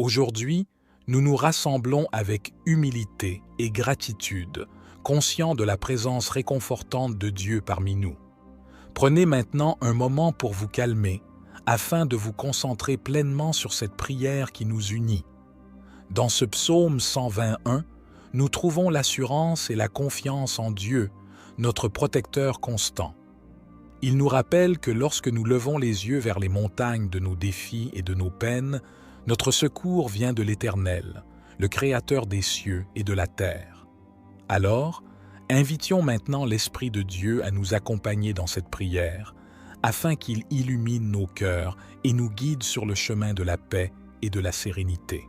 Aujourd'hui, nous nous rassemblons avec humilité et gratitude, conscients de la présence réconfortante de Dieu parmi nous. Prenez maintenant un moment pour vous calmer, afin de vous concentrer pleinement sur cette prière qui nous unit. Dans ce psaume 121, nous trouvons l'assurance et la confiance en Dieu, notre protecteur constant. Il nous rappelle que lorsque nous levons les yeux vers les montagnes de nos défis et de nos peines, notre secours vient de l'Éternel, le Créateur des cieux et de la terre. Alors, invitions maintenant l'Esprit de Dieu à nous accompagner dans cette prière, afin qu'il illumine nos cœurs et nous guide sur le chemin de la paix et de la sérénité.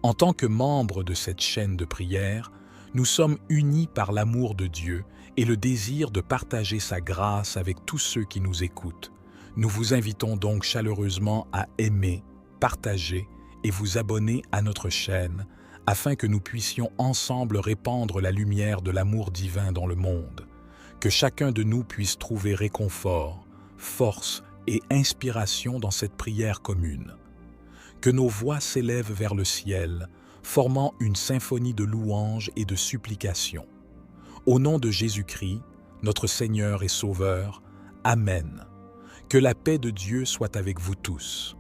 En tant que membres de cette chaîne de prière, nous sommes unis par l'amour de Dieu et le désir de partager sa grâce avec tous ceux qui nous écoutent. Nous vous invitons donc chaleureusement à aimer, partager et vous abonner à notre chaîne, afin que nous puissions ensemble répandre la lumière de l'amour divin dans le monde, que chacun de nous puisse trouver réconfort, force et inspiration dans cette prière commune. Que nos voix s'élèvent vers le ciel, formant une symphonie de louanges et de supplications. Au nom de Jésus-Christ, notre Seigneur et Sauveur, Amen. Que la paix de Dieu soit avec vous tous.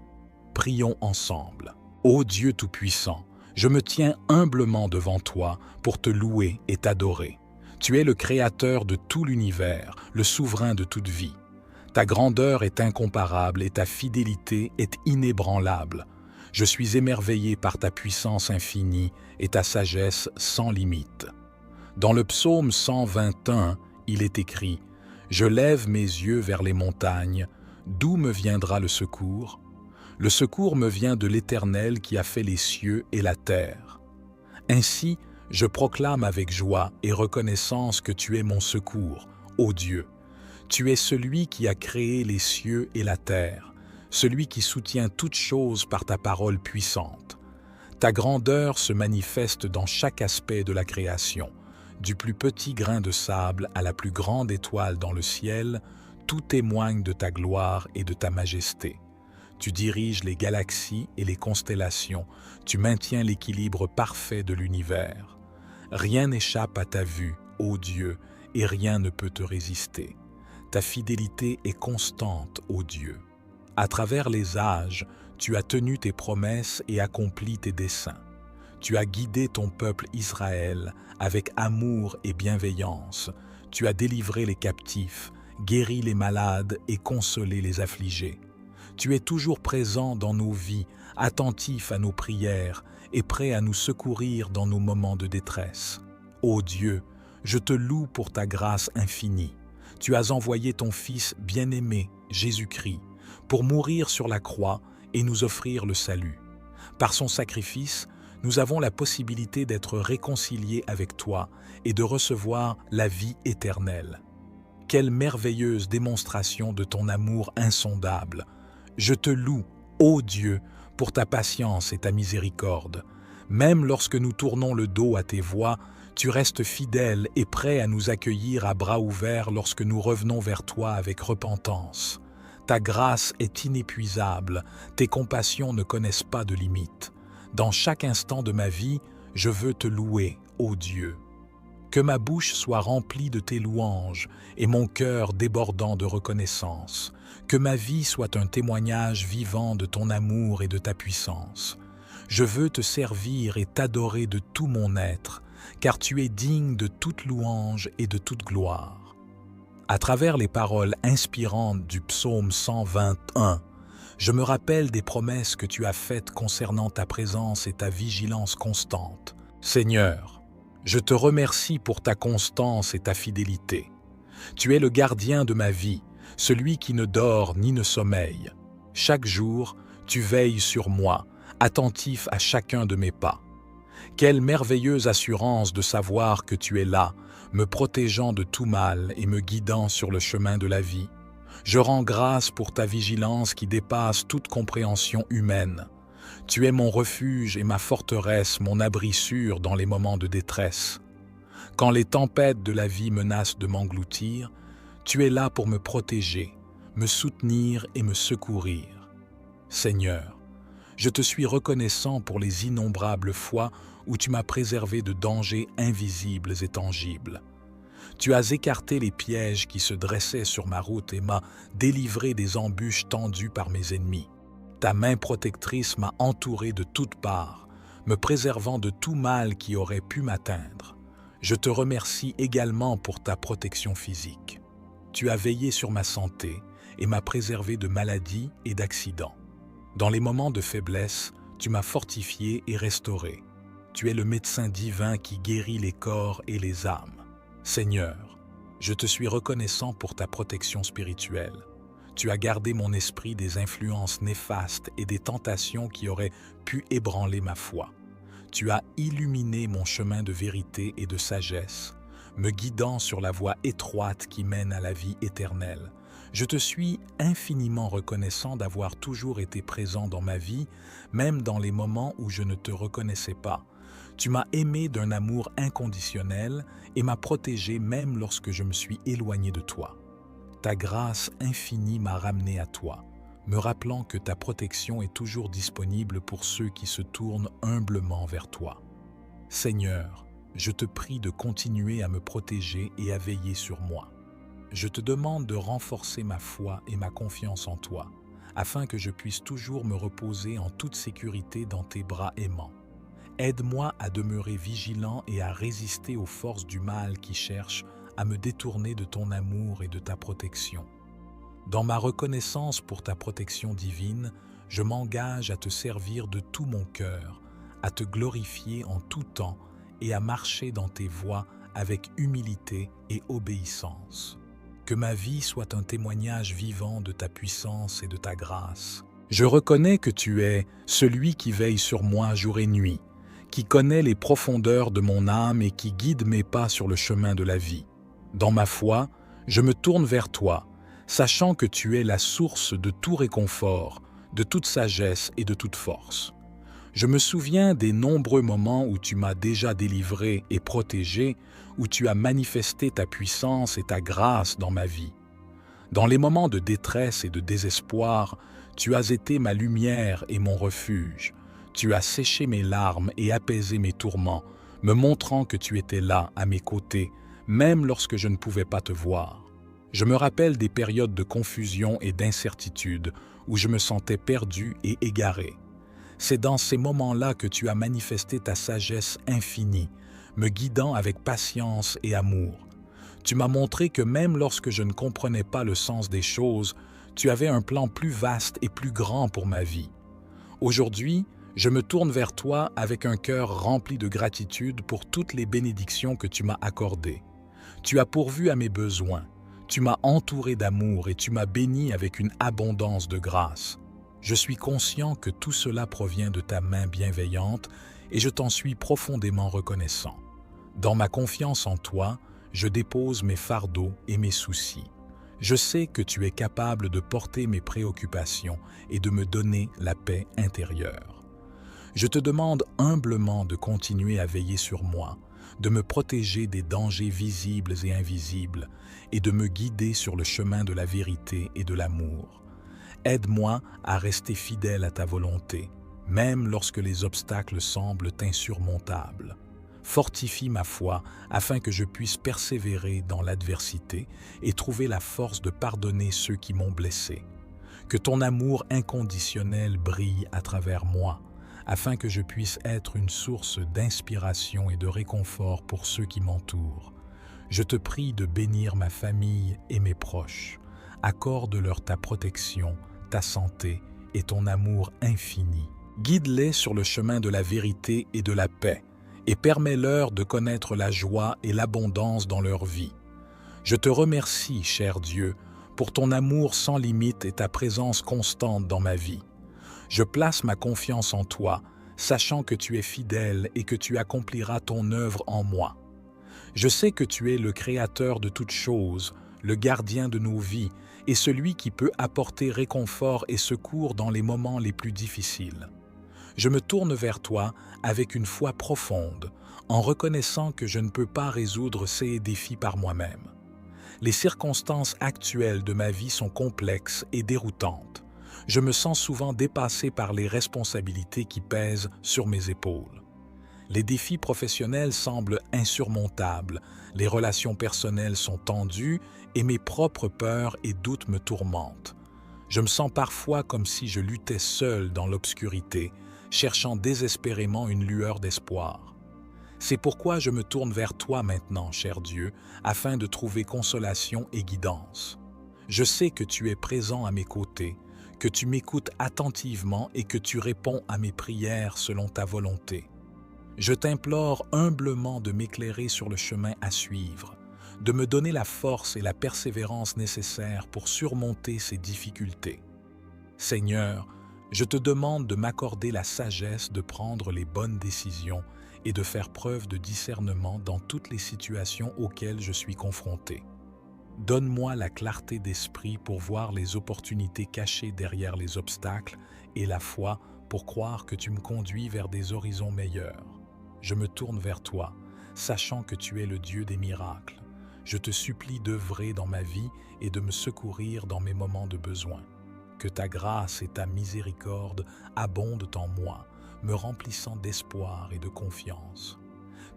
Prions ensemble. Ô Dieu Tout-Puissant, je me tiens humblement devant toi pour te louer et t'adorer. Tu es le Créateur de tout l'univers, le souverain de toute vie. Ta grandeur est incomparable et ta fidélité est inébranlable. Je suis émerveillé par ta puissance infinie et ta sagesse sans limite. Dans le psaume 121, il est écrit « Je lève mes yeux vers les montagnes, d'où me viendra le secours ? Le secours me vient de l'Éternel qui a fait les cieux et la terre. Ainsi, je proclame avec joie et reconnaissance que tu es mon secours, ô Dieu. Tu es celui qui a créé les cieux et la terre, celui qui soutient toutes choses par ta parole puissante. Ta grandeur se manifeste dans chaque aspect de la création, du plus petit grain de sable à la plus grande étoile dans le ciel, tout témoigne de ta gloire et de ta majesté. Tu diriges les galaxies et les constellations, tu maintiens l'équilibre parfait de l'univers. Rien n'échappe à ta vue, ô Dieu, et rien ne peut te résister. Ta fidélité est constante, ô Dieu. À travers les âges, tu as tenu tes promesses et accompli tes desseins. Tu as guidé ton peuple Israël avec amour et bienveillance. Tu as délivré les captifs, guéri les malades et consolé les affligés. Tu es toujours présent dans nos vies, attentif à nos prières et prêt à nous secourir dans nos moments de détresse. Ô Dieu, je te loue pour ta grâce infinie. Tu as envoyé ton Fils bien-aimé, Jésus-Christ, pour mourir sur la croix et nous offrir le salut. Par son sacrifice, nous avons la possibilité d'être réconciliés avec toi et de recevoir la vie éternelle. Quelle merveilleuse démonstration de ton amour insondable! Je te loue, ô Dieu, pour ta patience et ta miséricorde. Même lorsque nous tournons le dos à tes voies, tu restes fidèle et prêt à nous accueillir à bras ouverts lorsque nous revenons vers toi avec repentance. Ta grâce est inépuisable, tes compassions ne connaissent pas de limite. Dans chaque instant de ma vie, je veux te louer, ô Dieu. Que ma bouche soit remplie de tes louanges et mon cœur débordant de reconnaissance. Que ma vie soit un témoignage vivant de ton amour et de ta puissance. Je veux te servir et t'adorer de tout mon être, car tu es digne de toute louange et de toute gloire. À travers les paroles inspirantes du psaume 121, je me rappelle des promesses que tu as faites concernant ta présence et ta vigilance constante. Seigneur, je te remercie pour ta constance et ta fidélité. Tu es le gardien de ma vie, celui qui ne dort ni ne sommeille. Chaque jour, tu veilles sur moi, attentif à chacun de mes pas. Quelle merveilleuse assurance de savoir que tu es là, me protégeant de tout mal et me guidant sur le chemin de la vie. Je rends grâce pour ta vigilance qui dépasse toute compréhension humaine. Tu es mon refuge et ma forteresse, mon abri sûr dans les moments de détresse. Quand les tempêtes de la vie menacent de m'engloutir, tu es là pour me protéger, me soutenir et me secourir. Seigneur, Je te suis reconnaissant pour les innombrables fois où tu m'as préservé de dangers invisibles et tangibles. Tu as écarté les pièges qui se dressaient sur ma route et m'as délivré des embûches tendues par mes ennemis. Ta main protectrice m'a entouré de toutes parts, me préservant de tout mal qui aurait pu m'atteindre. Je te remercie également pour ta protection physique. Tu as veillé sur ma santé et m'as préservé de maladies et d'accidents. Dans les moments de faiblesse, tu m'as fortifié et restauré. Tu es le médecin divin qui guérit les corps et les âmes. Seigneur, je te suis reconnaissant pour ta protection spirituelle. Tu as gardé mon esprit des influences néfastes et des tentations qui auraient pu ébranler ma foi. Tu as illuminé mon chemin de vérité et de sagesse, me guidant sur la voie étroite qui mène à la vie éternelle. Je te suis infiniment reconnaissant d'avoir toujours été présent dans ma vie, même dans les moments où je ne te reconnaissais pas. Tu m'as aimé d'un amour inconditionnel et m'as protégé même lorsque je me suis éloigné de toi. Ta grâce infinie m'a ramené à toi, me rappelant que ta protection est toujours disponible pour ceux qui se tournent humblement vers toi. Seigneur, je te prie de continuer à me protéger et à veiller sur moi. Je te demande de renforcer ma foi et ma confiance en toi, afin que je puisse toujours me reposer en toute sécurité dans tes bras aimants. Aide-moi à demeurer vigilant et à résister aux forces du mal qui cherchent à me détourner de ton amour et de ta protection. Dans ma reconnaissance pour ta protection divine, je m'engage à te servir de tout mon cœur, à te glorifier en tout temps et à marcher dans tes voies avec humilité et obéissance. Que ma vie soit un témoignage vivant de ta puissance et de ta grâce. Je reconnais que tu es celui qui veille sur moi jour et nuit, qui connaît les profondeurs de mon âme et qui guide mes pas sur le chemin de la vie. Dans ma foi, je me tourne vers toi, sachant que tu es la source de tout réconfort, de toute sagesse et de toute force. Je me souviens des nombreux moments où tu m'as déjà délivré et protégé, où tu as manifesté ta puissance et ta grâce dans ma vie. Dans les moments de détresse et de désespoir, tu as été ma lumière et mon refuge. Tu as séché mes larmes et apaisé mes tourments, me montrant que tu étais là, à mes côtés, même lorsque je ne pouvais pas te voir. Je me rappelle des périodes de confusion et d'incertitude où je me sentais perdu et égaré. C'est dans ces moments-là que tu as manifesté ta sagesse infinie, me guidant avec patience et amour. Tu m'as montré que même lorsque je ne comprenais pas le sens des choses, tu avais un plan plus vaste et plus grand pour ma vie. Aujourd'hui, je me tourne vers toi avec un cœur rempli de gratitude pour toutes les bénédictions que tu m'as accordées. Tu as pourvu à mes besoins, tu m'as entouré d'amour et tu m'as béni avec une abondance de grâce. Je suis conscient que tout cela provient de ta main bienveillante et je t'en suis profondément reconnaissant. Dans ma confiance en toi, je dépose mes fardeaux et mes soucis. Je sais que tu es capable de porter mes préoccupations et de me donner la paix intérieure. Je te demande humblement de continuer à veiller sur moi, de me protéger des dangers visibles et invisibles et de me guider sur le chemin de la vérité et de l'amour. Aide-moi à rester fidèle à ta volonté, même lorsque les obstacles semblent insurmontables. Fortifie ma foi afin que je puisse persévérer dans l'adversité et trouver la force de pardonner ceux qui m'ont blessé. Que ton amour inconditionnel brille à travers moi, afin que je puisse être une source d'inspiration et de réconfort pour ceux qui m'entourent. Je te prie de bénir ma famille et mes proches. Accorde-leur ta protection, ta santé et ton amour infini. Guide-les sur le chemin de la vérité et de la paix, et permets-leur de connaître la joie et l'abondance dans leur vie. Je te remercie, cher Dieu, pour ton amour sans limite et ta présence constante dans ma vie. Je place ma confiance en toi, sachant que tu es fidèle et que tu accompliras ton œuvre en moi. Je sais que tu es le Créateur de toutes choses, le gardien de nos vies et celui qui peut apporter réconfort et secours dans les moments les plus difficiles. Je me tourne vers toi avec une foi profonde, en reconnaissant que je ne peux pas résoudre ces défis par moi-même. Les circonstances actuelles de ma vie sont complexes et déroutantes. Je me sens souvent dépassé par les responsabilités qui pèsent sur mes épaules. Les défis professionnels semblent insurmontables, les relations personnelles sont tendues et mes propres peurs et doutes me tourmentent. Je me sens parfois comme si je luttais seul dans l'obscurité, cherchant désespérément une lueur d'espoir. C'est pourquoi je me tourne vers toi maintenant, cher Dieu, afin de trouver consolation et guidance. Je sais que tu es présent à mes côtés, que tu m'écoutes attentivement et que tu réponds à mes prières selon ta volonté. Je t'implore humblement de m'éclairer sur le chemin à suivre, de me donner la force et la persévérance nécessaires pour surmonter ces difficultés. Seigneur, je te demande de m'accorder la sagesse de prendre les bonnes décisions et de faire preuve de discernement dans toutes les situations auxquelles je suis confronté. Donne-moi la clarté d'esprit pour voir les opportunités cachées derrière les obstacles et la foi pour croire que tu me conduis vers des horizons meilleurs. Je me tourne vers toi, sachant que tu es le Dieu des miracles. Je te supplie d'œuvrer dans ma vie et de me secourir dans mes moments de besoin. Que ta grâce et ta miséricorde abondent en moi, me remplissant d'espoir et de confiance.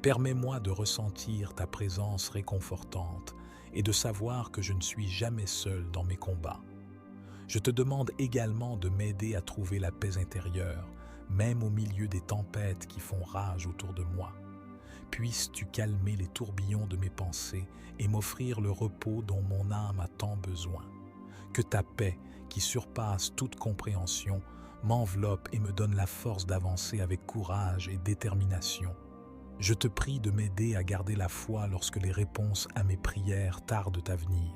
Permets-moi de ressentir ta présence réconfortante et de savoir que je ne suis jamais seul dans mes combats. Je te demande également de m'aider à trouver la paix intérieure, même au milieu des tempêtes qui font rage autour de moi. Puisses-tu calmer les tourbillons de mes pensées et m'offrir le repos dont mon âme a tant besoin. Que ta paix, qui surpasse toute compréhension, m'enveloppe et me donne la force d'avancer avec courage et détermination. Je te prie de m'aider à garder la foi lorsque les réponses à mes prières tardent à venir.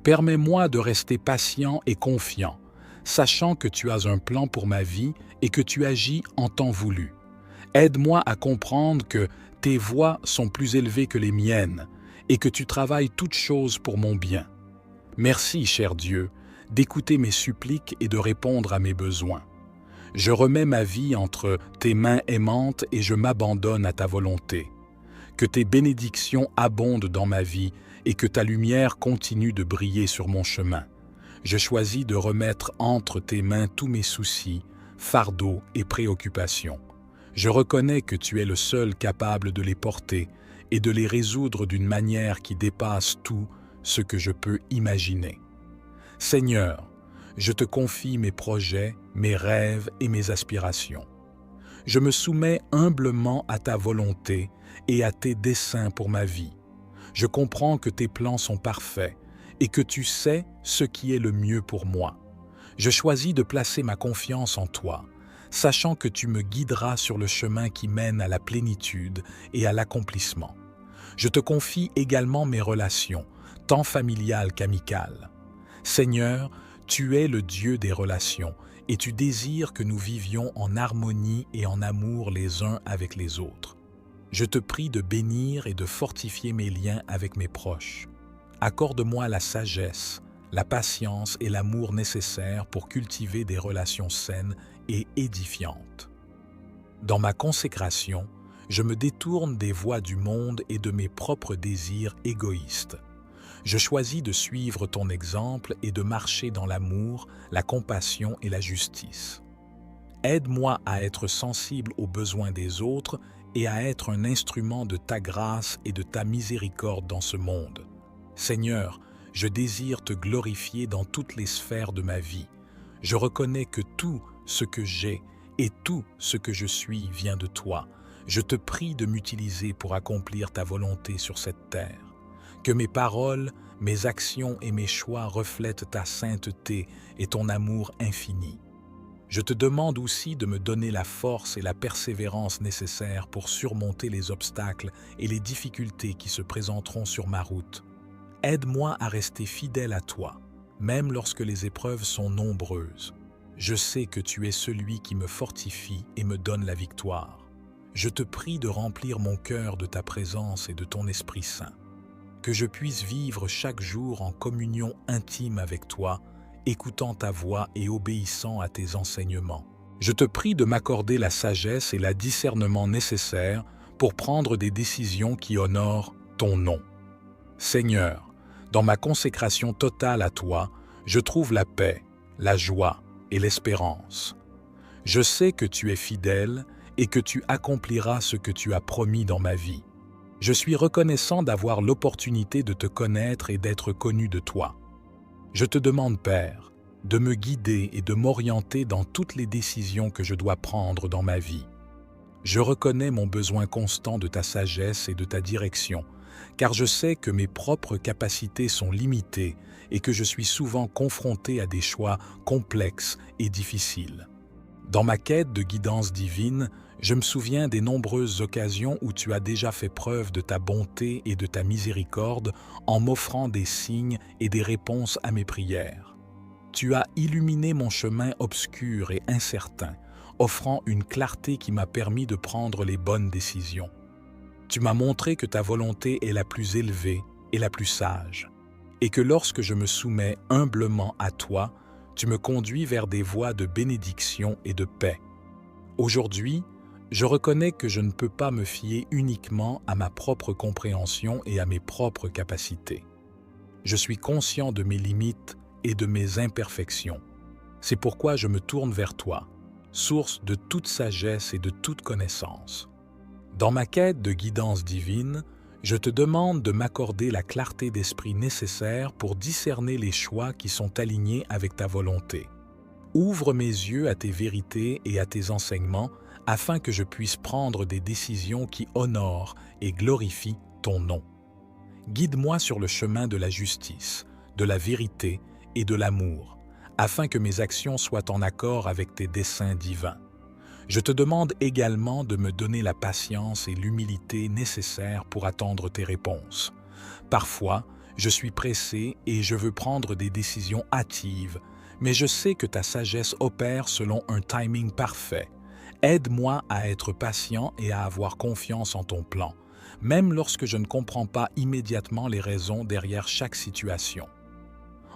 Permets-moi de rester patient et confiant, sachant que tu as un plan pour ma vie et que tu agis en temps voulu. Aide-moi à comprendre que tes voies sont plus élevées que les miennes et que tu travailles toutes choses pour mon bien. Merci, cher Dieu, d'écouter mes suppliques et de répondre à mes besoins. Je remets ma vie entre tes mains aimantes et je m'abandonne à ta volonté. Que tes bénédictions abondent dans ma vie et que ta lumière continue de briller sur mon chemin. Je choisis de remettre entre tes mains tous mes soucis, fardeaux et préoccupations. Je reconnais que tu es le seul capable de les porter et de les résoudre d'une manière qui dépasse tout ce que je peux imaginer. Seigneur, je te confie mes projets, mes rêves et mes aspirations. Je me soumets humblement à ta volonté et à tes desseins pour ma vie. Je comprends que tes plans sont parfaits et que tu sais ce qui est le mieux pour moi. Je choisis de placer ma confiance en toi, sachant que tu me guideras sur le chemin qui mène à la plénitude et à l'accomplissement. Je te confie également mes relations, tant familiales qu'amicales. Seigneur, tu es le Dieu des relations et tu désires que nous vivions en harmonie et en amour les uns avec les autres. Je te prie de bénir et de fortifier mes liens avec mes proches. Accorde-moi la sagesse, la patience et l'amour nécessaires pour cultiver des relations saines et édifiantes. Dans ma consécration, je me détourne des voies du monde et de mes propres désirs égoïstes. Je choisis de suivre ton exemple et de marcher dans l'amour, la compassion et la justice. Aide-moi à être sensible aux besoins des autres et à être un instrument de ta grâce et de ta miséricorde dans ce monde. Seigneur, je désire te glorifier dans toutes les sphères de ma vie. Je reconnais que tout ce que j'ai et tout ce que je suis vient de toi. Je te prie de m'utiliser pour accomplir ta volonté sur cette terre. Que mes paroles, mes actions et mes choix reflètent ta sainteté et ton amour infini. Je te demande aussi de me donner la force et la persévérance nécessaires pour surmonter les obstacles et les difficultés qui se présenteront sur ma route. Aide-moi à rester fidèle à toi, même lorsque les épreuves sont nombreuses. Je sais que tu es celui qui me fortifie et me donne la victoire. Je te prie de remplir mon cœur de ta présence et de ton Esprit Saint. Que je puisse vivre chaque jour en communion intime avec toi, écoutant ta voix et obéissant à tes enseignements. Je te prie de m'accorder la sagesse et le discernement nécessaires pour prendre des décisions qui honorent ton nom. Seigneur, dans ma consécration totale à toi, je trouve la paix, la joie et l'espérance. Je sais que tu es fidèle et que tu accompliras ce que tu as promis dans ma vie. Je suis reconnaissant d'avoir l'opportunité de te connaître et d'être connu de toi. Je te demande, Père, de me guider et de m'orienter dans toutes les décisions que je dois prendre dans ma vie. Je reconnais mon besoin constant de ta sagesse et de ta direction, car je sais que mes propres capacités sont limitées et que je suis souvent confronté à des choix complexes et difficiles. Dans ma quête de guidance divine, je me souviens des nombreuses occasions où tu as déjà fait preuve de ta bonté et de ta miséricorde en m'offrant des signes et des réponses à mes prières. Tu as illuminé mon chemin obscur et incertain, offrant une clarté qui m'a permis de prendre les bonnes décisions. Tu m'as montré que ta volonté est la plus élevée et la plus sage, et que lorsque je me soumets humblement à toi, tu me conduis vers des voies de bénédiction et de paix. Aujourd'hui, je reconnais que je ne peux pas me fier uniquement à ma propre compréhension et à mes propres capacités. Je suis conscient de mes limites et de mes imperfections. C'est pourquoi je me tourne vers toi, source de toute sagesse et de toute connaissance. Dans ma quête de guidance divine, je te demande de m'accorder la clarté d'esprit nécessaire pour discerner les choix qui sont alignés avec ta volonté. Ouvre mes yeux à tes vérités et à tes enseignements afin que je puisse prendre des décisions qui honorent et glorifient ton nom. Guide-moi sur le chemin de la justice, de la vérité et de l'amour, afin que mes actions soient en accord avec tes desseins divins. Je te demande également de me donner la patience et l'humilité nécessaires pour attendre tes réponses. Parfois, je suis pressé et je veux prendre des décisions hâtives, mais je sais que ta sagesse opère selon un timing parfait. Aide-moi à être patient et à avoir confiance en ton plan, même lorsque je ne comprends pas immédiatement les raisons derrière chaque situation.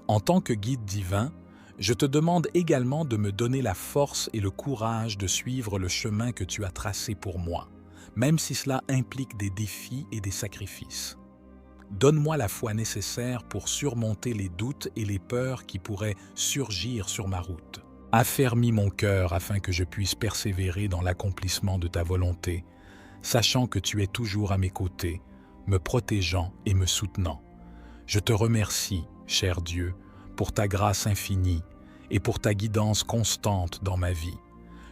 En tant que guide divin, je te demande également de me donner la force et le courage de suivre le chemin que tu as tracé pour moi, même si cela implique des défis et des sacrifices. Donne-moi la foi nécessaire pour surmonter les doutes et les peurs qui pourraient surgir sur ma route. Affermis mon cœur afin que je puisse persévérer dans l'accomplissement de ta volonté, sachant que tu es toujours à mes côtés, me protégeant et me soutenant. Je te remercie, cher Dieu, pour ta grâce infinie et pour ta guidance constante dans ma vie.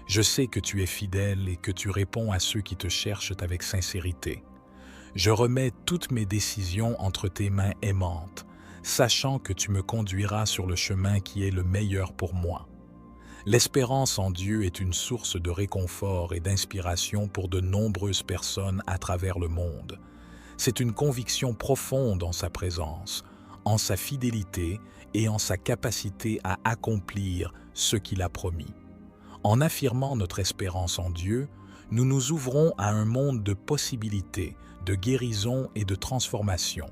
Je sais que tu es fidèle et que tu réponds à ceux qui te cherchent avec sincérité. Je remets toutes mes décisions entre tes mains aimantes, sachant que tu me conduiras sur le chemin qui est le meilleur pour moi. L'espérance en Dieu est une source de réconfort et d'inspiration pour de nombreuses personnes à travers le monde. C'est une conviction profonde en sa présence, en sa fidélité et en sa capacité à accomplir ce qu'il a promis. En affirmant notre espérance en Dieu, nous nous ouvrons à un monde de possibilités, de guérison et de transformation.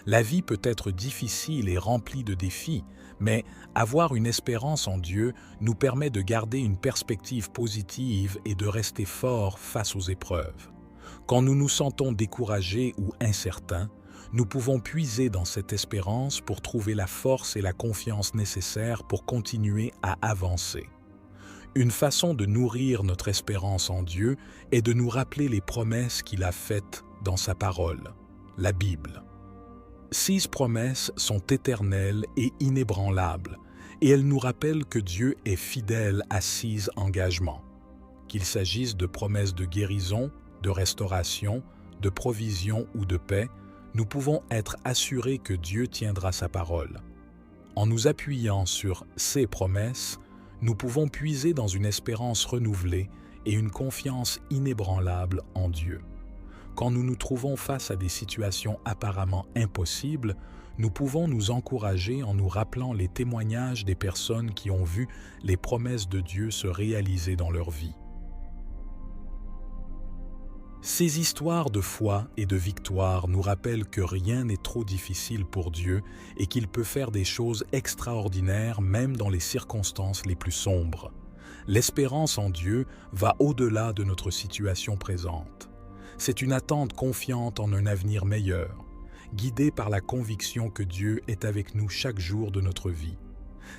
La vie peut être difficile et remplie de défis, mais avoir une espérance en Dieu nous permet de garder une perspective positive et de rester forts face aux épreuves. Quand nous nous sentons découragés ou incertains, nous pouvons puiser dans cette espérance pour trouver la force et la confiance nécessaires pour continuer à avancer. Une façon de nourrir notre espérance en Dieu est de nous rappeler les promesses qu'il a faites dans sa parole, la Bible. 6 promesses sont éternelles et inébranlables, et elles nous rappellent que Dieu est fidèle à 6 engagements. Qu'il s'agisse de promesses de guérison, de restauration, de provision ou de paix, nous pouvons être assurés que Dieu tiendra sa parole. En nous appuyant sur ces promesses, nous pouvons puiser dans une espérance renouvelée et une confiance inébranlable en Dieu. Quand nous nous trouvons face à des situations apparemment impossibles, nous pouvons nous encourager en nous rappelant les témoignages des personnes qui ont vu les promesses de Dieu se réaliser dans leur vie. Ces histoires de foi et de victoire nous rappellent que rien n'est trop difficile pour Dieu et qu'il peut faire des choses extraordinaires même dans les circonstances les plus sombres. L'espérance en Dieu va au-delà de notre situation présente. C'est une attente confiante en un avenir meilleur, guidée par la conviction que Dieu est avec nous chaque jour de notre vie.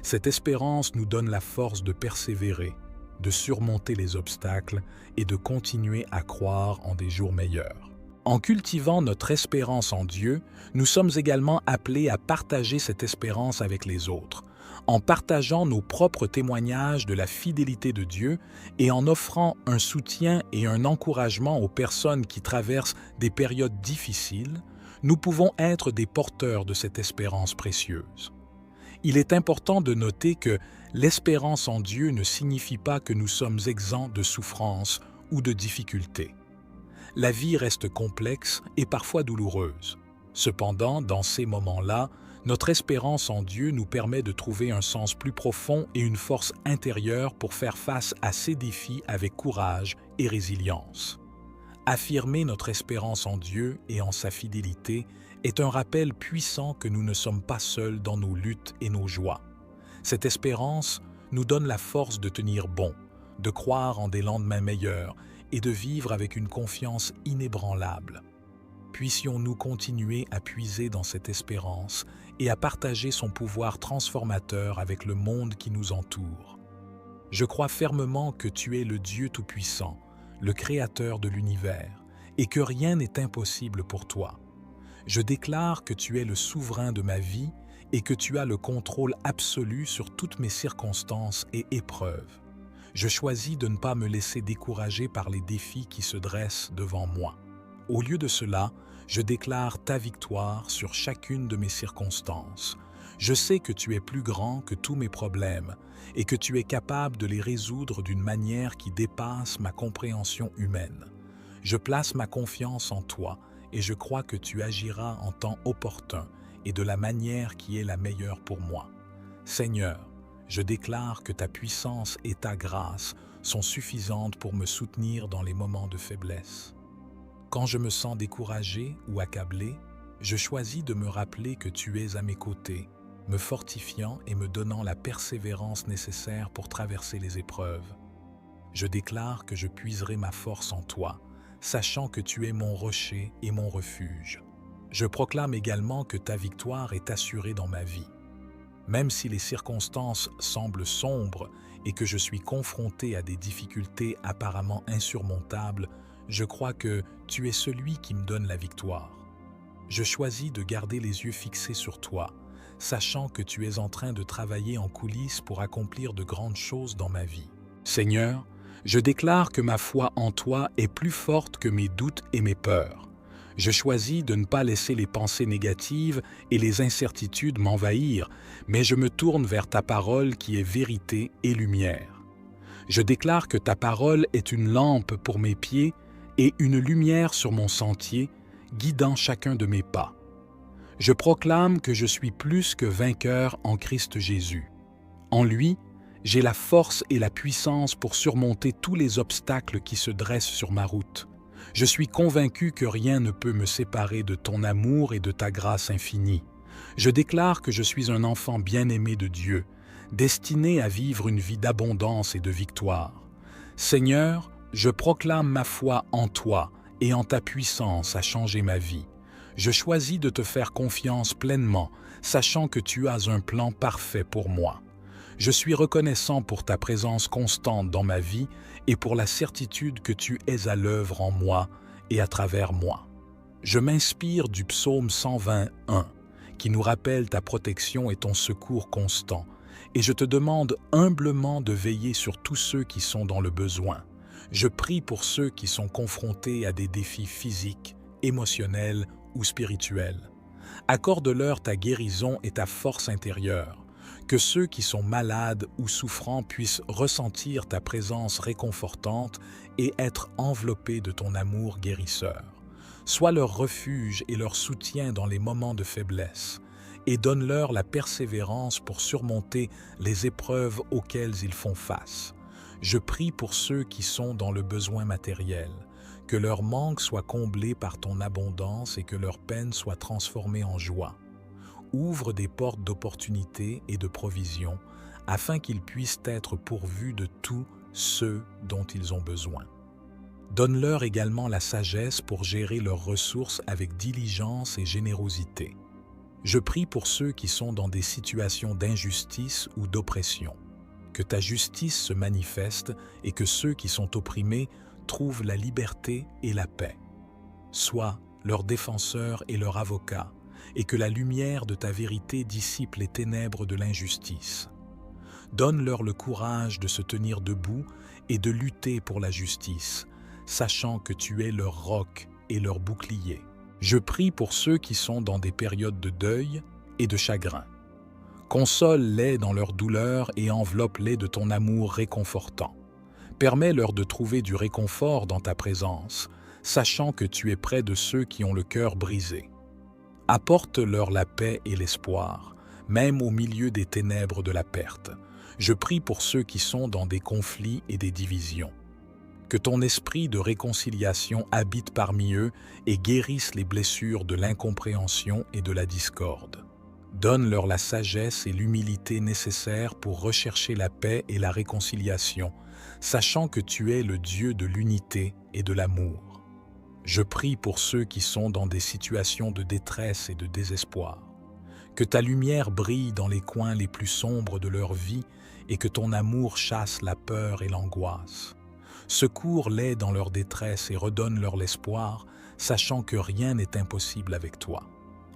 Cette espérance nous donne la force de persévérer, de surmonter les obstacles et de continuer à croire en des jours meilleurs. En cultivant notre espérance en Dieu, nous sommes également appelés à partager cette espérance avec les autres, en partageant nos propres témoignages de la fidélité de Dieu et en offrant un soutien et un encouragement aux personnes qui traversent des périodes difficiles. Nous pouvons être des porteurs de cette espérance précieuse. Il est important de noter que l'espérance en Dieu ne signifie pas que nous sommes exempts de souffrances ou de difficultés. La vie reste complexe et parfois douloureuse. Cependant, dans ces moments-là, notre espérance en Dieu nous permet de trouver un sens plus profond et une force intérieure pour faire face à ces défis avec courage et résilience. Affirmer notre espérance en Dieu et en sa fidélité est un rappel puissant que nous ne sommes pas seuls dans nos luttes et nos joies. Cette espérance nous donne la force de tenir bon, de croire en des lendemains meilleurs et de vivre avec une confiance inébranlable. Puissions-nous continuer à puiser dans cette espérance et à partager son pouvoir transformateur avec le monde qui nous entoure. Je crois fermement que tu es le Dieu Tout-Puissant, le Créateur de l'univers, et que rien n'est impossible pour toi. Je déclare que tu es le souverain de ma vie et que tu as le contrôle absolu sur toutes mes circonstances et épreuves. Je choisis de ne pas me laisser décourager par les défis qui se dressent devant moi. Au lieu de cela, je déclare ta victoire sur chacune de mes circonstances. Je sais que tu es plus grand que tous mes problèmes et que tu es capable de les résoudre d'une manière qui dépasse ma compréhension humaine. Je place ma confiance en toi et je crois que tu agiras en temps opportun et de la manière qui est la meilleure pour moi. Seigneur, je déclare que ta puissance et ta grâce sont suffisantes pour me soutenir dans les moments de faiblesse. Quand je me sens découragé ou accablé, je choisis de me rappeler que tu es à mes côtés, me fortifiant et me donnant la persévérance nécessaire pour traverser les épreuves. Je déclare que je puiserai ma force en toi, sachant que tu es mon rocher et mon refuge. Je proclame également que ta victoire est assurée dans ma vie. Même si les circonstances semblent sombres et que je suis confronté à des difficultés apparemment insurmontables, je crois que tu es celui qui me donne la victoire. Je choisis de garder les yeux fixés sur toi, sachant que tu es en train de travailler en coulisses pour accomplir de grandes choses dans ma vie. Seigneur, je déclare que ma foi en toi est plus forte que mes doutes et mes peurs. Je choisis de ne pas laisser les pensées négatives et les incertitudes m'envahir, mais je me tourne vers ta parole qui est vérité et lumière. Je déclare que ta parole est une lampe pour mes pieds et une lumière sur mon sentier, guidant chacun de mes pas. Je proclame que je suis plus que vainqueur en Christ Jésus. En lui, j'ai la force et la puissance pour surmonter tous les obstacles qui se dressent sur ma route. Je suis convaincu que rien ne peut me séparer de ton amour et de ta grâce infinie. Je déclare que je suis un enfant bien-aimé de Dieu, destiné à vivre une vie d'abondance et de victoire. Seigneur, je proclame ma foi en toi et en ta puissance à changer ma vie. Je choisis de te faire confiance pleinement, sachant que tu as un plan parfait pour moi. Je suis reconnaissant pour ta présence constante dans ma vie et pour la certitude que tu es à l'œuvre en moi et à travers moi. Je m'inspire du psaume 121, qui nous rappelle ta protection et ton secours constant, et je te demande humblement de veiller sur tous ceux qui sont dans le besoin. Je prie pour ceux qui sont confrontés à des défis physiques, émotionnels ou spirituels. Accorde-leur ta guérison et ta force intérieure. Que ceux qui sont malades ou souffrants puissent ressentir ta présence réconfortante et être enveloppés de ton amour guérisseur. Sois leur refuge et leur soutien dans les moments de faiblesse, et donne-leur la persévérance pour surmonter les épreuves auxquelles ils font face. Je prie pour ceux qui sont dans le besoin matériel, que leur manque soit comblé par ton abondance et que leur peine soit transformée en joie. Ouvre des portes d'opportunité et de provision afin qu'ils puissent être pourvus de tous ceux dont ils ont besoin. Donne-leur également la sagesse pour gérer leurs ressources avec diligence et générosité. Je prie pour ceux qui sont dans des situations d'injustice ou d'oppression. Que ta justice se manifeste et que ceux qui sont opprimés trouvent la liberté et la paix. Sois leur défenseur et leur avocat, et que la lumière de ta vérité dissipe les ténèbres de l'injustice. Donne-leur le courage de se tenir debout et de lutter pour la justice, sachant que tu es leur roc et leur bouclier. Je prie pour ceux qui sont dans des périodes de deuil et de chagrin. Console-les dans leur douleur et enveloppe-les de ton amour réconfortant. Permets-leur de trouver du réconfort dans ta présence, sachant que tu es près de ceux qui ont le cœur brisé. Apporte-leur la paix et l'espoir, même au milieu des ténèbres de la perte. Je prie pour ceux qui sont dans des conflits et des divisions. Que ton esprit de réconciliation habite parmi eux et guérisse les blessures de l'incompréhension et de la discorde. Donne-leur la sagesse et l'humilité nécessaires pour rechercher la paix et la réconciliation, sachant que tu es le Dieu de l'unité et de l'amour. Je prie pour ceux qui sont dans des situations de détresse et de désespoir. Que ta lumière brille dans les coins les plus sombres de leur vie et que ton amour chasse la peur et l'angoisse. Secours-les dans leur détresse et redonne-leur l'espoir, sachant que rien n'est impossible avec toi.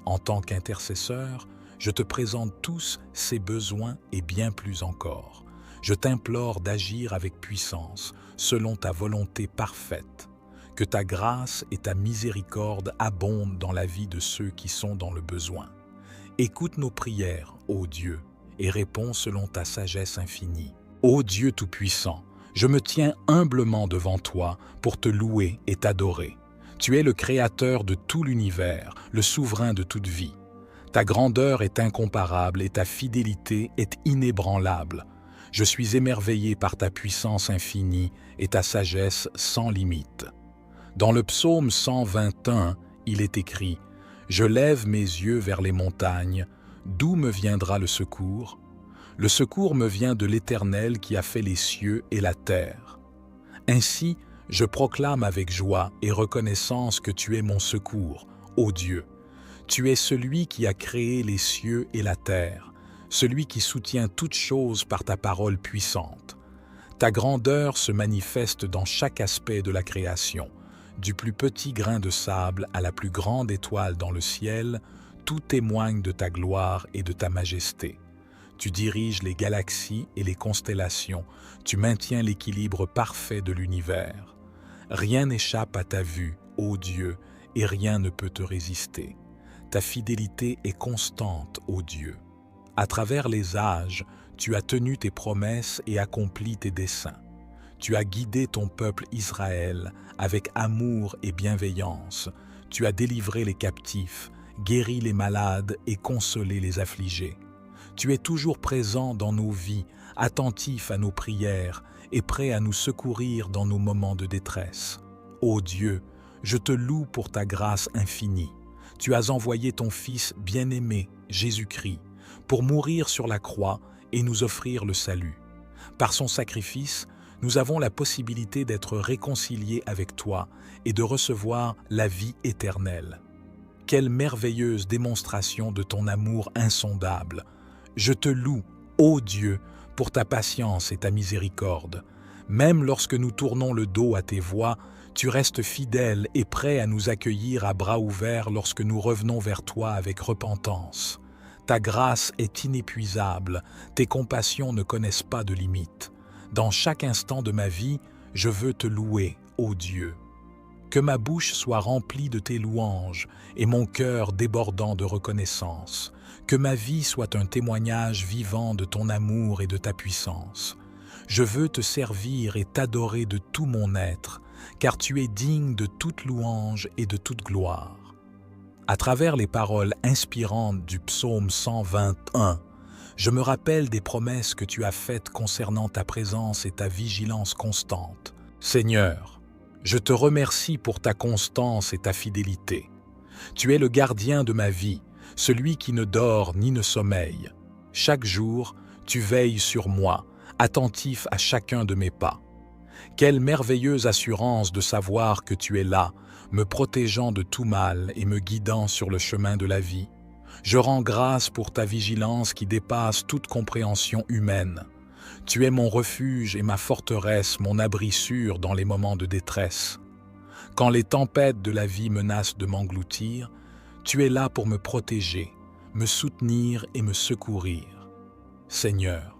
En tant qu'intercesseur, je te présente tous ces besoins et bien plus encore. Je t'implore d'agir avec puissance, selon ta volonté parfaite. Que ta grâce et ta miséricorde abondent dans la vie de ceux qui sont dans le besoin. Écoute nos prières, ô Dieu, et réponds selon ta sagesse infinie. Ô Dieu Tout-Puissant, je me tiens humblement devant toi pour te louer et t'adorer. Tu es le Créateur de tout l'univers, le souverain de toute vie. Ta grandeur est incomparable et ta fidélité est inébranlable. Je suis émerveillé par ta puissance infinie et ta sagesse sans limite. Dans le psaume 121, il est écrit « Je lève mes yeux vers les montagnes, d'où me viendra le secours ? Le secours me vient de l'Éternel qui a fait les cieux et la terre. Ainsi, je proclame avec joie et reconnaissance que tu es mon secours, ô Dieu. Tu es celui qui a créé les cieux et la terre, celui qui soutient toutes choses par ta parole puissante. Ta grandeur se manifeste dans chaque aspect de la création. Du plus petit grain de sable à la plus grande étoile dans le ciel, tout témoigne de ta gloire et de ta majesté. Tu diriges les galaxies et les constellations, tu maintiens l'équilibre parfait de l'univers. Rien n'échappe à ta vue, ô Dieu, et rien ne peut te résister. Ta fidélité est constante, ô Dieu. À travers les âges, tu as tenu tes promesses et accompli tes desseins. Tu as guidé ton peuple Israël avec amour et bienveillance. Tu as délivré les captifs, guéri les malades et consolé les affligés. Tu es toujours présent dans nos vies, attentif à nos prières et prêt à nous secourir dans nos moments de détresse. Ô Dieu, je te loue pour ta grâce infinie. Tu as envoyé ton Fils bien-aimé, Jésus-Christ, pour mourir sur la croix et nous offrir le salut. Par son sacrifice, nous avons la possibilité d'être réconciliés avec toi et de recevoir la vie éternelle. Quelle merveilleuse démonstration de ton amour insondable! Je te loue, ô Dieu, pour ta patience et ta miséricorde. Même lorsque nous tournons le dos à tes voies, tu restes fidèle et prêt à nous accueillir à bras ouverts lorsque nous revenons vers toi avec repentance. Ta grâce est inépuisable, tes compassions ne connaissent pas de limite. Dans chaque instant de ma vie, je veux te louer, ô Dieu. Que ma bouche soit remplie de tes louanges et mon cœur débordant de reconnaissance. Que ma vie soit un témoignage vivant de ton amour et de ta puissance. Je veux te servir et t'adorer de tout mon être, car tu es digne de toute louange et de toute gloire. À travers les paroles inspirantes du psaume 121, je me rappelle des promesses que tu as faites concernant ta présence et ta vigilance constante. Seigneur, je te remercie pour ta constance et ta fidélité. Tu es le gardien de ma vie, celui qui ne dort ni ne sommeille. Chaque jour, tu veilles sur moi, attentif à chacun de mes pas. Quelle merveilleuse assurance de savoir que tu es là, me protégeant de tout mal et me guidant sur le chemin de la vie. Je rends grâce pour ta vigilance qui dépasse toute compréhension humaine. Tu es mon refuge et ma forteresse, mon abri sûr dans les moments de détresse. Quand les tempêtes de la vie menacent de m'engloutir, tu es là pour me protéger, me soutenir et me secourir. Seigneur,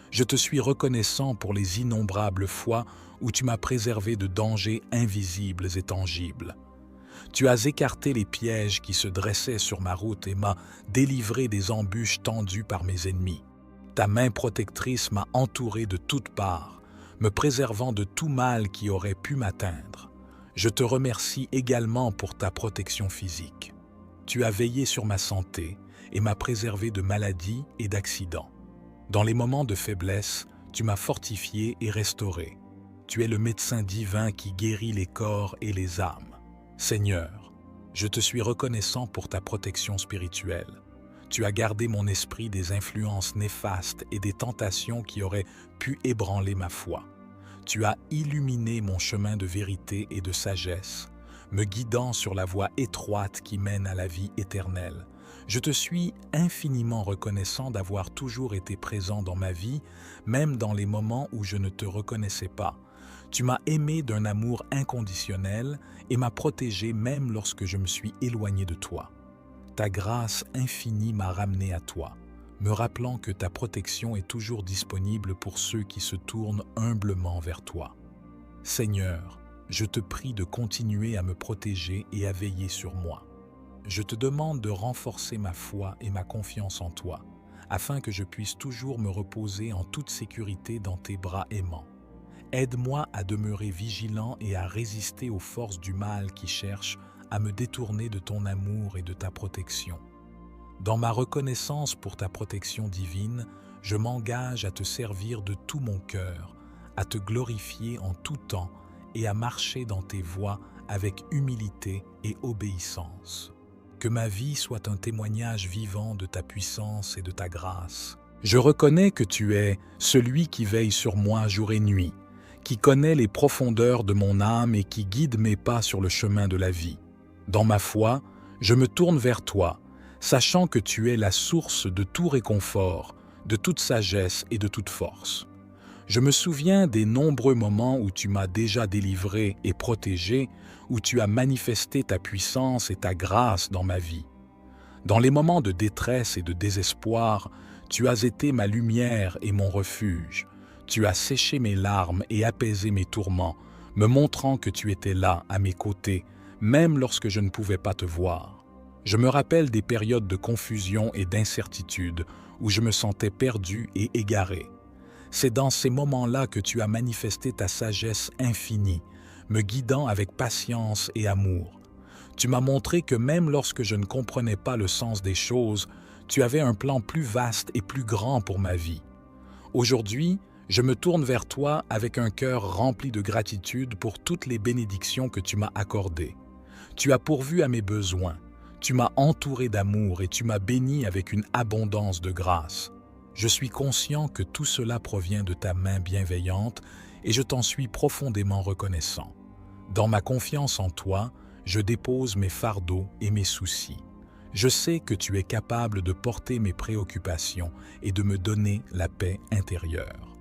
je te suis reconnaissant pour les innombrables fois où tu m'as préservé de dangers invisibles et tangibles. Tu as écarté les pièges qui se dressaient sur ma route et m'as délivré des embûches tendues par mes ennemis. Ta main protectrice m'a entouré de toutes parts, me préservant de tout mal qui aurait pu m'atteindre. Je te remercie également pour ta protection physique. Tu as veillé sur ma santé et m'as préservé de maladies et d'accidents. Dans les moments de faiblesse, tu m'as fortifié et restauré. Tu es le médecin divin qui guérit les corps et les âmes. Seigneur, je te suis reconnaissant pour ta protection spirituelle. Tu as gardé mon esprit des influences néfastes et des tentations qui auraient pu ébranler ma foi. Tu as illuminé mon chemin de vérité et de sagesse, me guidant sur la voie étroite qui mène à la vie éternelle. Je te suis infiniment reconnaissant d'avoir toujours été présent dans ma vie, même dans les moments où je ne te reconnaissais pas. Tu m'as aimé d'un amour inconditionnel et m'as protégé même lorsque je me suis éloigné de toi. Ta grâce infinie m'a ramené à toi, me rappelant que ta protection est toujours disponible pour ceux qui se tournent humblement vers toi. Seigneur, je te prie de continuer à me protéger et à veiller sur moi. Je te demande de renforcer ma foi et ma confiance en toi, afin que je puisse toujours me reposer en toute sécurité dans tes bras aimants. Aide-moi à demeurer vigilant et à résister aux forces du mal qui cherchent à me détourner de ton amour et de ta protection. Dans ma reconnaissance pour ta protection divine, je m'engage à te servir de tout mon cœur, à te glorifier en tout temps et à marcher dans tes voies avec humilité et obéissance. Que ma vie soit un témoignage vivant de ta puissance et de ta grâce. Je reconnais que tu es celui qui veille sur moi jour et nuit, qui connaît les profondeurs de mon âme et qui guide mes pas sur le chemin de la vie. Dans ma foi, je me tourne vers toi, sachant que tu es la source de tout réconfort, de toute sagesse et de toute force. Je me souviens des nombreux moments où tu m'as déjà délivré et protégé, où tu as manifesté ta puissance et ta grâce dans ma vie. Dans les moments de détresse et de désespoir, tu as été ma lumière et mon refuge. Tu as séché mes larmes et apaisé mes tourments, me montrant que tu étais là, à mes côtés, même lorsque je ne pouvais pas te voir. Je me rappelle des périodes de confusion et d'incertitude où je me sentais perdu et égaré. C'est dans ces moments-là que tu as manifesté ta sagesse infinie, me guidant avec patience et amour. Tu m'as montré que même lorsque je ne comprenais pas le sens des choses, tu avais un plan plus vaste et plus grand pour ma vie. Aujourd'hui, je me tourne vers toi avec un cœur rempli de gratitude pour toutes les bénédictions que tu m'as accordées. Tu as pourvu à mes besoins, tu m'as entouré d'amour et tu m'as béni avec une abondance de grâce. Je suis conscient que tout cela provient de ta main bienveillante et je t'en suis profondément reconnaissant. Dans ma confiance en toi, je dépose mes fardeaux et mes soucis. Je sais que tu es capable de porter mes préoccupations et de me donner la paix intérieure.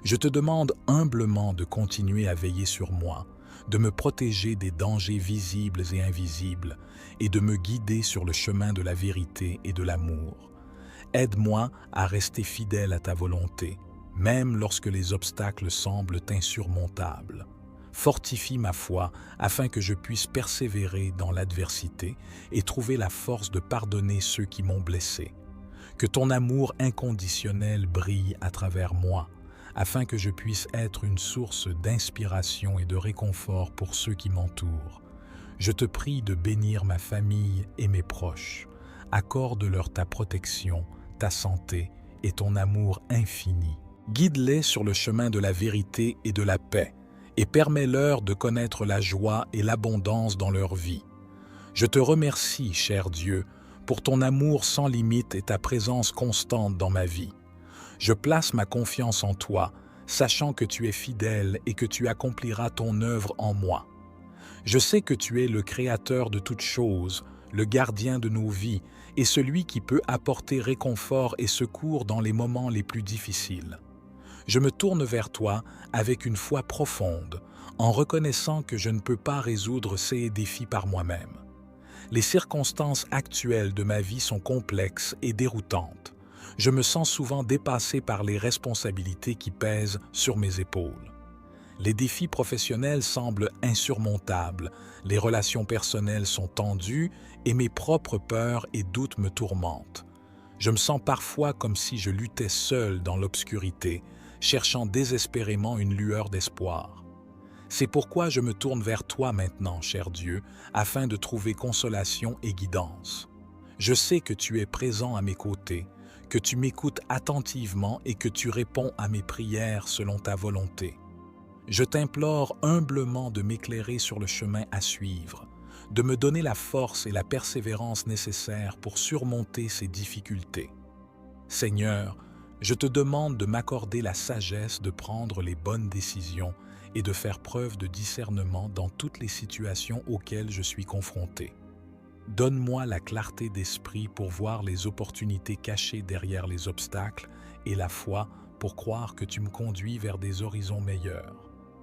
Je te demande humblement de continuer à veiller sur moi, de me protéger des dangers visibles et invisibles et de me guider sur le chemin de la vérité et de l'amour. Aide-moi à rester fidèle à ta volonté, même lorsque les obstacles semblent insurmontables. Fortifie ma foi afin que je puisse persévérer dans l'adversité et trouver la force de pardonner ceux qui m'ont blessé. Que ton amour inconditionnel brille à travers moi, afin que je puisse être une source d'inspiration et de réconfort pour ceux qui m'entourent. Je te prie de bénir ma famille et mes proches. Accorde-leur ta protection, ta santé et ton amour infini. Guide-les sur le chemin de la vérité et de la paix, et permets-leur de connaître la joie et l'abondance dans leur vie. Je te remercie, cher Dieu, pour ton amour sans limite et ta présence constante dans ma vie. Je place ma confiance en toi, sachant que tu es fidèle et que tu accompliras ton œuvre en moi. Je sais que tu es le Créateur de toutes choses, le gardien de nos vies et celui qui peut apporter réconfort et secours dans les moments les plus difficiles. Je me tourne vers toi avec une foi profonde, en reconnaissant que je ne peux pas résoudre ces défis par moi-même. Les circonstances actuelles de ma vie sont complexes et déroutantes. Je me sens souvent dépassé par les responsabilités qui pèsent sur mes épaules. Les défis professionnels semblent insurmontables, les relations personnelles sont tendues et mes propres peurs et doutes me tourmentent. Je me sens parfois comme si je luttais seul dans l'obscurité, cherchant désespérément une lueur d'espoir. C'est pourquoi je me tourne vers toi maintenant, cher Dieu, afin de trouver consolation et guidance. Je sais que tu es présent à mes côtés, que tu m'écoutes attentivement et que tu réponds à mes prières selon ta volonté. Je t'implore humblement de m'éclairer sur le chemin à suivre, de me donner la force et la persévérance nécessaires pour surmonter ces difficultés. Seigneur, je te demande de m'accorder la sagesse de prendre les bonnes décisions et de faire preuve de discernement dans toutes les situations auxquelles je suis confronté. Donne-moi la clarté d'esprit pour voir les opportunités cachées derrière les obstacles et la foi pour croire que tu me conduis vers des horizons meilleurs.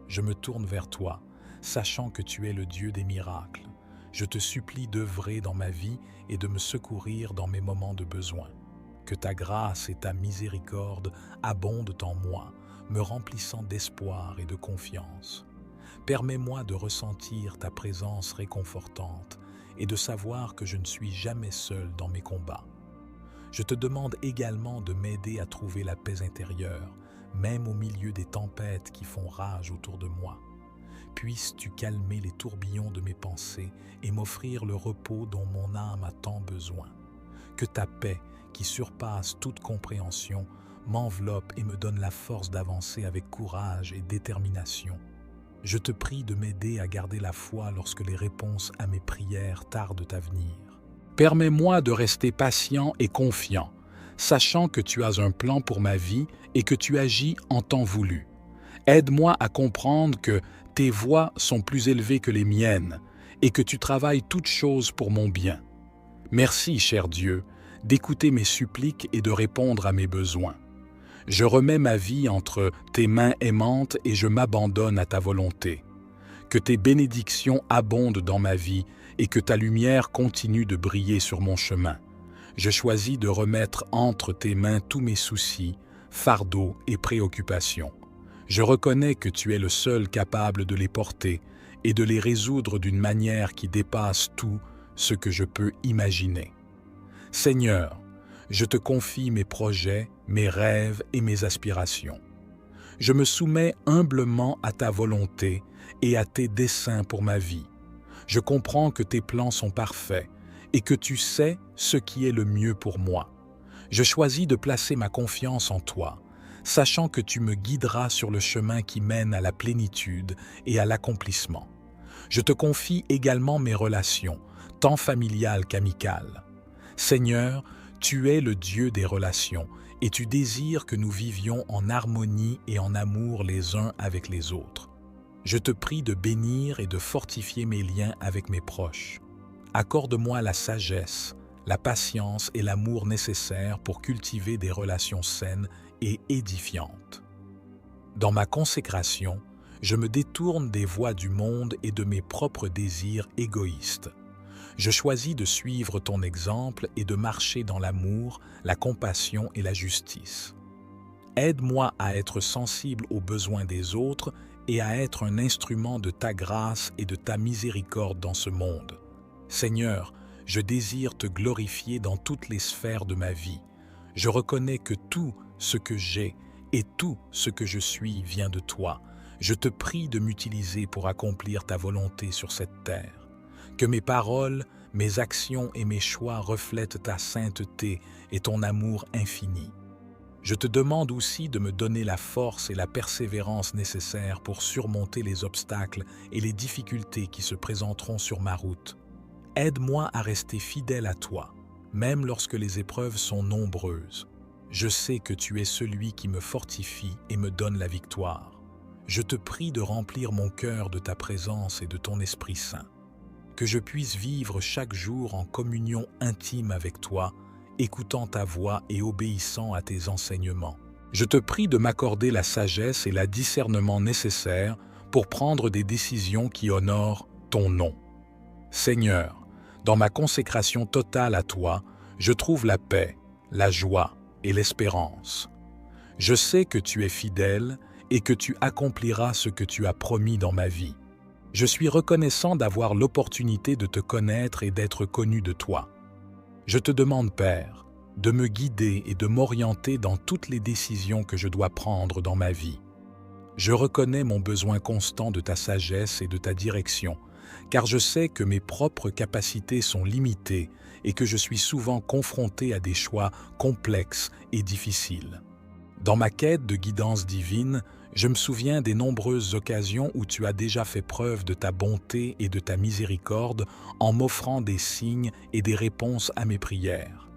Je me tourne vers toi, sachant que tu es le Dieu des miracles. Je te supplie d'œuvrer dans ma vie et de me secourir dans mes moments de besoin. Que ta grâce et ta miséricorde abondent en moi, me remplissant d'espoir et de confiance. Permets-moi de ressentir ta présence réconfortante et de savoir que je ne suis jamais seul dans mes combats. Je te demande également de m'aider à trouver la paix intérieure, même au milieu des tempêtes qui font rage autour de moi. Puisses-tu calmer les tourbillons de mes pensées et m'offrir le repos dont mon âme a tant besoin. Que ta paix, qui surpasse toute compréhension, m'enveloppe et me donne la force d'avancer avec courage et détermination. Je te prie de m'aider à garder la foi lorsque les réponses à mes prières tardent à venir. Permets-moi de rester patient et confiant, sachant que tu as un plan pour ma vie et que tu agis en temps voulu. Aide-moi à comprendre que tes voies sont plus élevées que les miennes et que tu travailles toutes choses pour mon bien. Merci, cher Dieu, d'écouter mes suppliques et de répondre à mes besoins. Je remets ma vie entre tes mains aimantes et je m'abandonne à ta volonté. Que tes bénédictions abondent dans ma vie et que ta lumière continue de briller sur mon chemin. Je choisis de remettre entre tes mains tous mes soucis, fardeaux et préoccupations. Je reconnais que tu es le seul capable de les porter et de les résoudre d'une manière qui dépasse tout ce que je peux imaginer. Seigneur, je te confie mes projets, mes rêves et mes aspirations. Je me soumets humblement à ta volonté et à tes desseins pour ma vie. Je comprends que tes plans sont parfaits et que tu sais ce qui est le mieux pour moi. Je choisis de placer ma confiance en toi, sachant que tu me guideras sur le chemin qui mène à la plénitude et à l'accomplissement. Je te confie également mes relations, tant familiales qu'amicales. Seigneur, tu es le Dieu des relations et tu désires que nous vivions en harmonie et en amour les uns avec les autres. Je te prie de bénir et de fortifier mes liens avec mes proches. Accorde-moi la sagesse, la patience et l'amour nécessaires pour cultiver des relations saines et édifiantes. Dans ma consécration, je me détourne des voies du monde et de mes propres désirs égoïstes. Je choisis de suivre ton exemple et de marcher dans l'amour, la compassion et la justice. Aide-moi à être sensible aux besoins des autres et à être un instrument de ta grâce et de ta miséricorde dans ce monde. Seigneur, je désire te glorifier dans toutes les sphères de ma vie. Je reconnais que tout ce que j'ai et tout ce que je suis vient de toi. Je te prie de m'utiliser pour accomplir ta volonté sur cette terre. Que mes paroles, mes actions et mes choix reflètent ta sainteté et ton amour infini. Je te demande aussi de me donner la force et la persévérance nécessaires pour surmonter les obstacles et les difficultés qui se présenteront sur ma route. Aide-moi à rester fidèle à toi, même lorsque les épreuves sont nombreuses. Je sais que tu es celui qui me fortifie et me donne la victoire. Je te prie de remplir mon cœur de ta présence et de ton Esprit Saint. que je puisse vivre chaque jour en communion intime avec toi, écoutant ta voix et obéissant à tes enseignements. Je te prie de m'accorder la sagesse et le discernement nécessaires pour prendre des décisions qui honorent ton nom. Seigneur, dans ma consécration totale à toi, je trouve la paix, la joie et l'espérance. Je sais que tu es fidèle et que tu accompliras ce que tu as promis dans ma vie. Je suis reconnaissant d'avoir l'opportunité de te connaître et d'être connu de toi. Je te demande, Père, de me guider et de m'orienter dans toutes les décisions que je dois prendre dans ma vie. Je reconnais mon besoin constant de ta sagesse et de ta direction, car je sais que mes propres capacités sont limitées et que je suis souvent confronté à des choix complexes et difficiles. Dans ma quête de guidance divine, je me souviens des nombreuses occasions où tu as déjà fait preuve de ta bonté et de ta miséricorde en m'offrant des signes et des réponses à mes prières.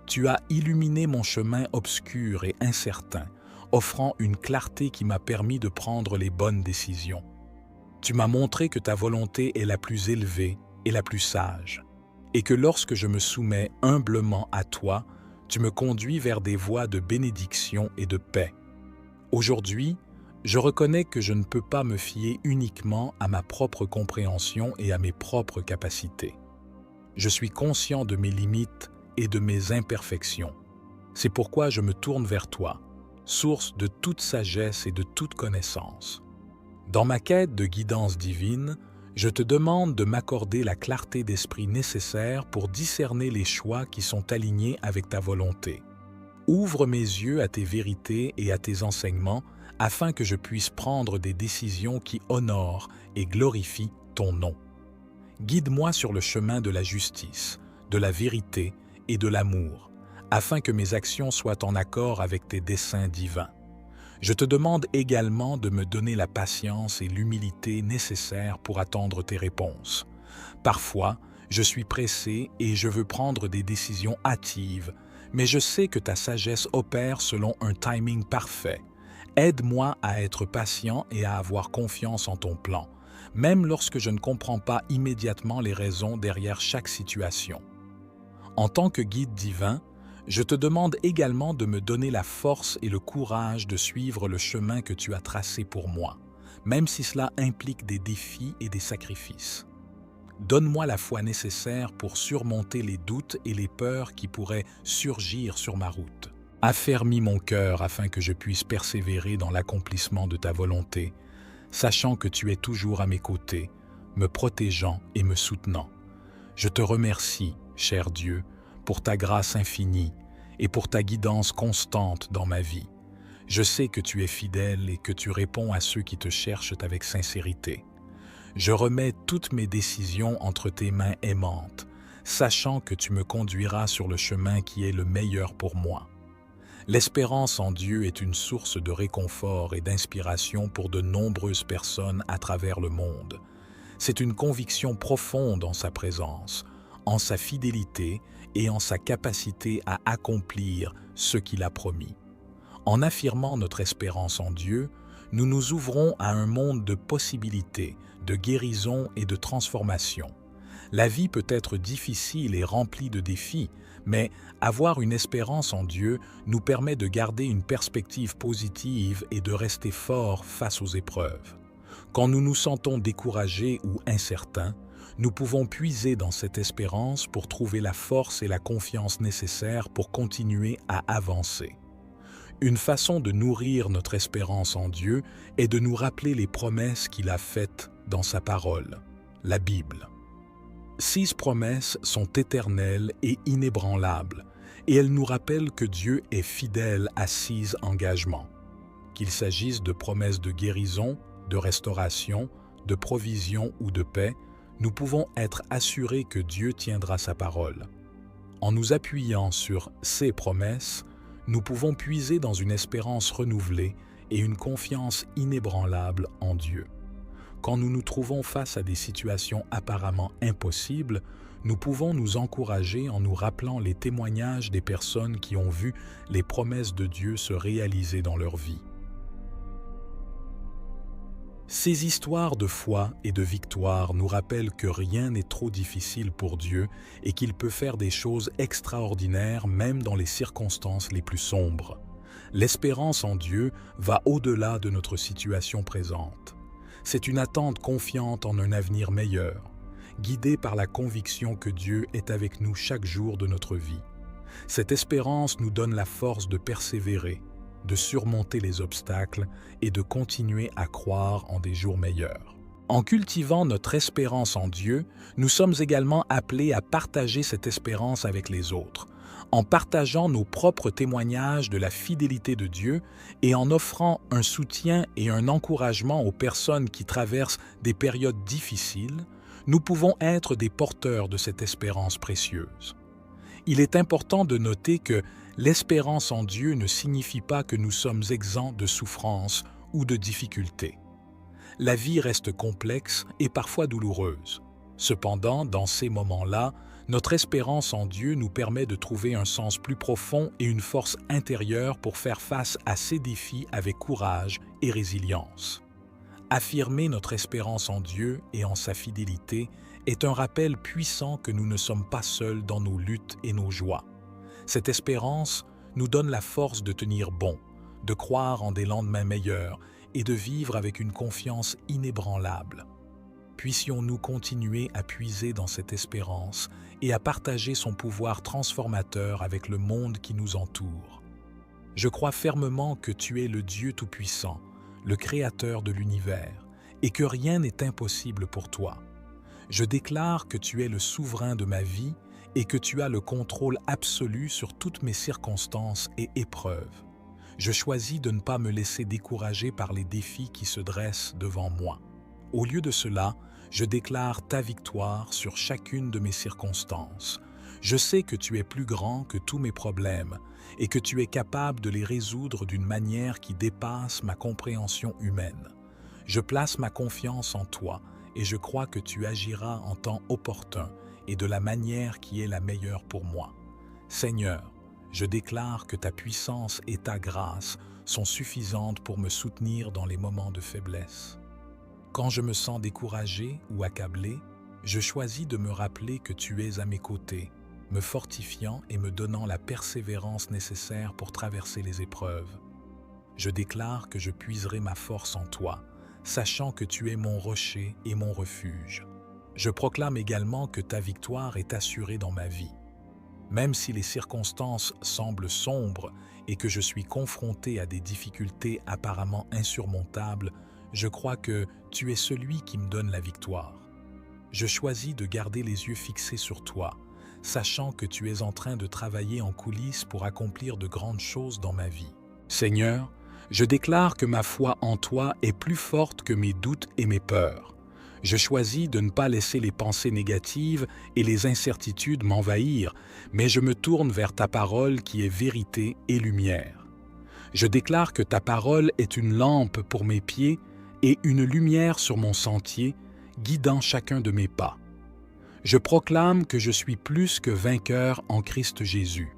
Tu as illuminé mon chemin obscur et incertain, offrant une clarté qui m'a permis de prendre les bonnes décisions. Tu m'as montré que ta volonté est la plus élevée et la plus sage, et que lorsque je me soumets humblement à toi, tu me conduis vers des voies de bénédiction et de paix. Aujourd'hui, je reconnais que je ne peux pas me fier uniquement à ma propre compréhension et à mes propres capacités. Je suis conscient de mes limites et de mes imperfections. C'est pourquoi je me tourne vers toi, source de toute sagesse et de toute connaissance. Dans ma quête de guidance divine, je te demande de m'accorder la clarté d'esprit nécessaire pour discerner les choix qui sont alignés avec ta volonté. Ouvre mes yeux à tes vérités et à tes enseignements afin que je puisse prendre des décisions qui honorent et glorifient ton nom. Guide-moi sur le chemin de la justice, de la vérité et de l'amour, afin que mes actions soient en accord avec tes desseins divins. Je te demande également de me donner la patience et l'humilité nécessaires pour attendre tes réponses. Parfois, je suis pressé et je veux prendre des décisions hâtives, mais je sais que ta sagesse opère selon un timing parfait. Aide-moi à être patient et à avoir confiance en ton plan, même lorsque je ne comprends pas immédiatement les raisons derrière chaque situation. En tant que guide divin, je te demande également de me donner la force et le courage de suivre le chemin que tu as tracé pour moi, même si cela implique des défis et des sacrifices. Donne-moi la foi nécessaire pour surmonter les doutes et les peurs qui pourraient surgir sur ma route. Affermis mon cœur afin que je puisse persévérer dans l'accomplissement de ta volonté, sachant que tu es toujours à mes côtés, me protégeant et me soutenant. Je te remercie, cher Dieu, pour ta grâce infinie et pour ta guidance constante dans ma vie. Je sais que tu es fidèle et que tu réponds à ceux qui te cherchent avec sincérité. Je remets toutes mes décisions entre tes mains aimantes, sachant que tu me conduiras sur le chemin qui est le meilleur pour moi. L'espérance en Dieu est une source de réconfort et d'inspiration pour de nombreuses personnes à travers le monde. C'est une conviction profonde en sa présence, en sa fidélité et en sa capacité à accomplir ce qu'il a promis. En affirmant notre espérance en Dieu, nous nous ouvrons à un monde de possibilités, de guérison et de transformation. La vie peut être difficile et remplie de défis, mais avoir une espérance en Dieu nous permet de garder une perspective positive et de rester forts face aux épreuves. Quand nous nous sentons découragés ou incertains, nous pouvons puiser dans cette espérance pour trouver la force et la confiance nécessaires pour continuer à avancer. Une façon de nourrir notre espérance en Dieu est de nous rappeler les promesses qu'il a faites dans sa parole, la Bible. 6 promesses sont éternelles et inébranlables, et elles nous rappellent que Dieu est fidèle à 6 engagements. Qu'il s'agisse de promesses de guérison, de restauration, de provision ou de paix, nous pouvons être assurés que Dieu tiendra sa parole. En nous appuyant sur ces promesses, nous pouvons puiser dans une espérance renouvelée et une confiance inébranlable en Dieu. Quand nous nous trouvons face à des situations apparemment impossibles, nous pouvons nous encourager en nous rappelant les témoignages des personnes qui ont vu les promesses de Dieu se réaliser dans leur vie. Ces histoires de foi et de victoire nous rappellent que rien n'est trop difficile pour Dieu et qu'il peut faire des choses extraordinaires même dans les circonstances les plus sombres. L'espérance en Dieu va au-delà de notre situation présente. C'est une attente confiante en un avenir meilleur, guidée par la conviction que Dieu est avec nous chaque jour de notre vie. Cette espérance nous donne la force de persévérer, de surmonter les obstacles et de continuer à croire en des jours meilleurs. En cultivant notre espérance en Dieu, nous sommes également appelés à partager cette espérance avec les autres, en partageant nos propres témoignages de la fidélité de Dieu et en offrant un soutien et un encouragement aux personnes qui traversent des périodes difficiles, nous pouvons être des porteurs de cette espérance précieuse. Il est important de noter que l'espérance en Dieu ne signifie pas que nous sommes exempts de souffrances ou de difficultés. La vie reste complexe et parfois douloureuse. Cependant, dans ces moments-là, notre espérance en Dieu nous permet de trouver un sens plus profond et une force intérieure pour faire face à ces défis avec courage et résilience. Affirmer notre espérance en Dieu et en sa fidélité est un rappel puissant que nous ne sommes pas seuls dans nos luttes et nos joies. Cette espérance nous donne la force de tenir bon, de croire en des lendemains meilleurs et de vivre avec une confiance inébranlable. Puissions-nous continuer à puiser dans cette espérance et à partager son pouvoir transformateur avec le monde qui nous entoure. Je crois fermement que tu es le Dieu Tout-Puissant, le Créateur de l'univers, et que rien n'est impossible pour toi. Je déclare que tu es le souverain de ma vie et que tu as le contrôle absolu sur toutes mes circonstances et épreuves. Je choisis de ne pas me laisser décourager par les défis qui se dressent devant moi. Au lieu de cela, je déclare ta victoire sur chacune de mes circonstances. Je sais que tu es plus grand que tous mes problèmes et que tu es capable de les résoudre d'une manière qui dépasse ma compréhension humaine. Je place ma confiance en toi et je crois que tu agiras en temps opportun et de la manière qui est la meilleure pour moi. Seigneur, je déclare que ta puissance et ta grâce sont suffisantes pour me soutenir dans les moments de faiblesse. Quand je me sens découragé ou accablé, je choisis de me rappeler que tu es à mes côtés, me fortifiant et me donnant la persévérance nécessaire pour traverser les épreuves. Je déclare que je puiserai ma force en toi, sachant que tu es mon rocher et mon refuge. Je proclame également que ta victoire est assurée dans ma vie. Même si les circonstances semblent sombres et que je suis confronté à des difficultés apparemment insurmontables, je crois que tu es celui qui me donne la victoire. Je choisis de garder les yeux fixés sur toi, sachant que tu es en train de travailler en coulisses pour accomplir de grandes choses dans ma vie. Seigneur, je déclare que ma foi en toi est plus forte que mes doutes et mes peurs. Je choisis de ne pas laisser les pensées négatives et les incertitudes m'envahir, mais je me tourne vers ta parole qui est vérité et lumière. Je déclare que ta parole est une lampe pour mes pieds et une lumière sur mon sentier, guidant chacun de mes pas. Je proclame que je suis plus que vainqueur en Christ Jésus.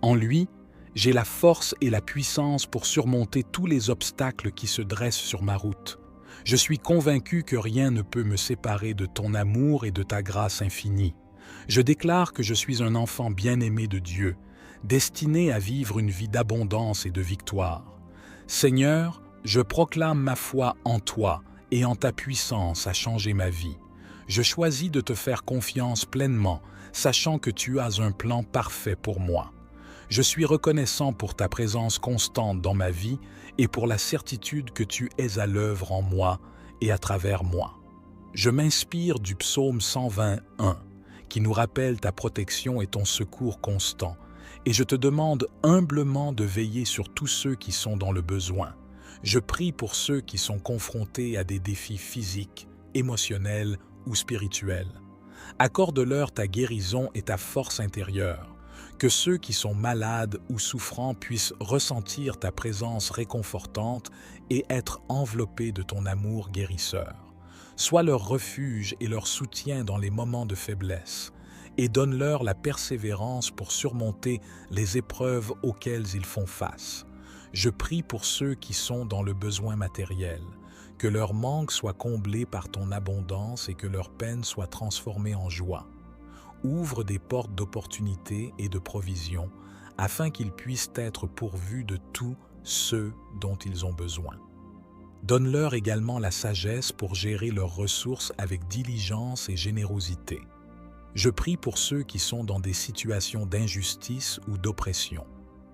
En lui, j'ai la force et la puissance pour surmonter tous les obstacles qui se dressent sur ma route. Je suis convaincu que rien ne peut me séparer de ton amour et de ta grâce infinie. Je déclare que je suis un enfant bien-aimé de Dieu, destiné à vivre une vie d'abondance et de victoire. Seigneur, je proclame ma foi en toi et en ta puissance à changer ma vie. Je choisis de te faire confiance pleinement, sachant que tu as un plan parfait pour moi. Je suis reconnaissant pour ta présence constante dans ma vie et pour la certitude que tu es à l'œuvre en moi et à travers moi. Je m'inspire du psaume 121, qui nous rappelle ta protection et ton secours constant, et je te demande humblement de veiller sur tous ceux qui sont dans le besoin. Je prie pour ceux qui sont confrontés à des défis physiques, émotionnels ou spirituels. Accorde-leur ta guérison et ta force intérieure. Que ceux qui sont malades ou souffrants puissent ressentir ta présence réconfortante et être enveloppés de ton amour guérisseur. Sois leur refuge et leur soutien dans les moments de faiblesse, et donne-leur la persévérance pour surmonter les épreuves auxquelles ils font face. Je prie pour ceux qui sont dans le besoin matériel. que leur manque soit comblé par ton abondance et que leur peine soit transformée en joie. Ouvre des portes d'opportunité et de provision afin qu'ils puissent être pourvus de tout ce dont ils ont besoin. Donne-leur également la sagesse pour gérer leurs ressources avec diligence et générosité. Je prie pour ceux qui sont dans des situations d'injustice ou d'oppression.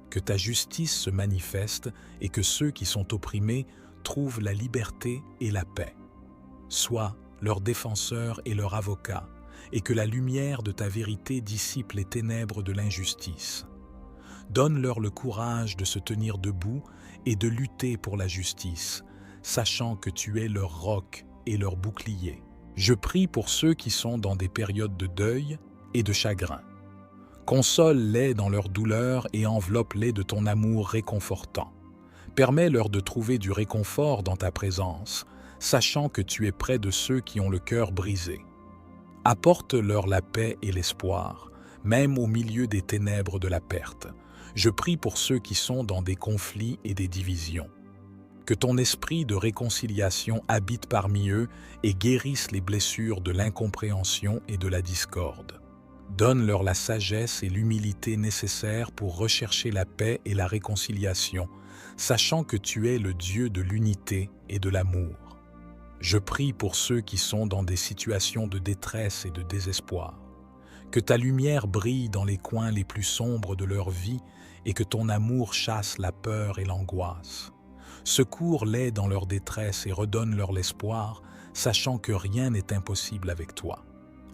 Que ta justice se manifeste et que ceux qui sont opprimés trouvent la liberté et la paix. Sois leur défenseur et leur avocat, et que la lumière de ta vérité dissipe les ténèbres de l'injustice. Donne-leur le courage de se tenir debout et de lutter pour la justice, sachant que tu es leur roc et leur bouclier. Je prie pour ceux qui sont dans des périodes de deuil et de chagrin. Console-les dans leur douleur et enveloppe-les de ton amour réconfortant. Permets-leur de trouver du réconfort dans ta présence, sachant que tu es près de ceux qui ont le cœur brisé. Apporte-leur la paix et l'espoir, même au milieu des ténèbres de la perte. Je prie pour ceux qui sont dans des conflits et des divisions. Que ton esprit de réconciliation habite parmi eux et guérisse les blessures de l'incompréhension et de la discorde. Donne-leur la sagesse et l'humilité nécessaires pour rechercher la paix et la réconciliation, sachant que tu es le Dieu de l'unité et de l'amour. Je prie pour ceux qui sont dans des situations de détresse et de désespoir. Que ta lumière brille dans les coins les plus sombres de leur vie et que ton amour chasse la peur et l'angoisse. Secours-les dans leur détresse et redonne-leur l'espoir, sachant que rien n'est impossible avec toi.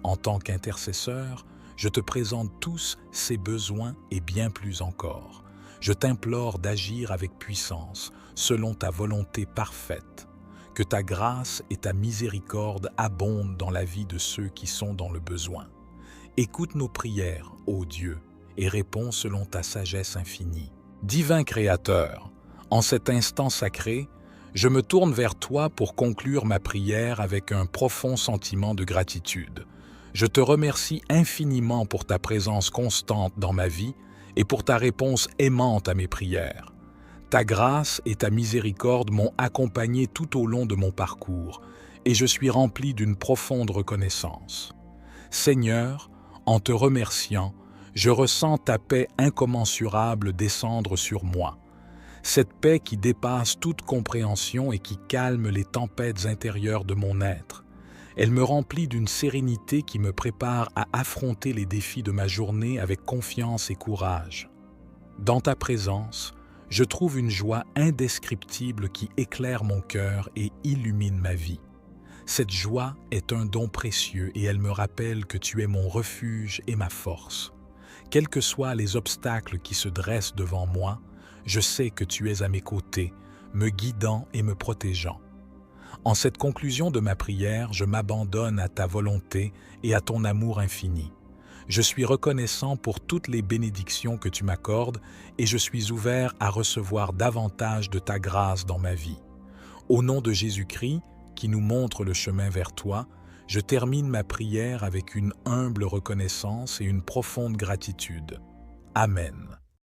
En tant qu'intercesseur, je te présente tous ces besoins et bien plus encore. Je t'implore d'agir avec puissance, selon ta volonté parfaite. Que ta grâce et ta miséricorde abondent dans la vie de ceux qui sont dans le besoin. Écoute nos prières, ô Dieu, et réponds selon ta sagesse infinie. Divin Créateur, en cet instant sacré, je me tourne vers toi pour conclure ma prière avec un profond sentiment de gratitude. Je te remercie infiniment pour ta présence constante dans ma vie et pour ta réponse aimante à mes prières. Ta grâce et ta miséricorde m'ont accompagné tout au long de mon parcours et je suis rempli d'une profonde reconnaissance. Seigneur, en te remerciant, je ressens ta paix incommensurable descendre sur moi. Cette paix qui dépasse toute compréhension et qui calme les tempêtes intérieures de mon être. Elle me remplit d'une sérénité qui me prépare à affronter les défis de ma journée avec confiance et courage. Dans ta présence, je trouve une joie indescriptible qui éclaire mon cœur et illumine ma vie. Cette joie est un don précieux et elle me rappelle que tu es mon refuge et ma force. Quels que soient les obstacles qui se dressent devant moi, je sais que tu es à mes côtés, me guidant et me protégeant. En cette conclusion de ma prière, je m'abandonne à ta volonté et à ton amour infini. Je suis reconnaissant pour toutes les bénédictions que tu m'accordes et je suis ouvert à recevoir davantage de ta grâce dans ma vie. Au nom de Jésus-Christ, qui nous montre le chemin vers toi, je termine ma prière avec une humble reconnaissance et une profonde gratitude. Amen.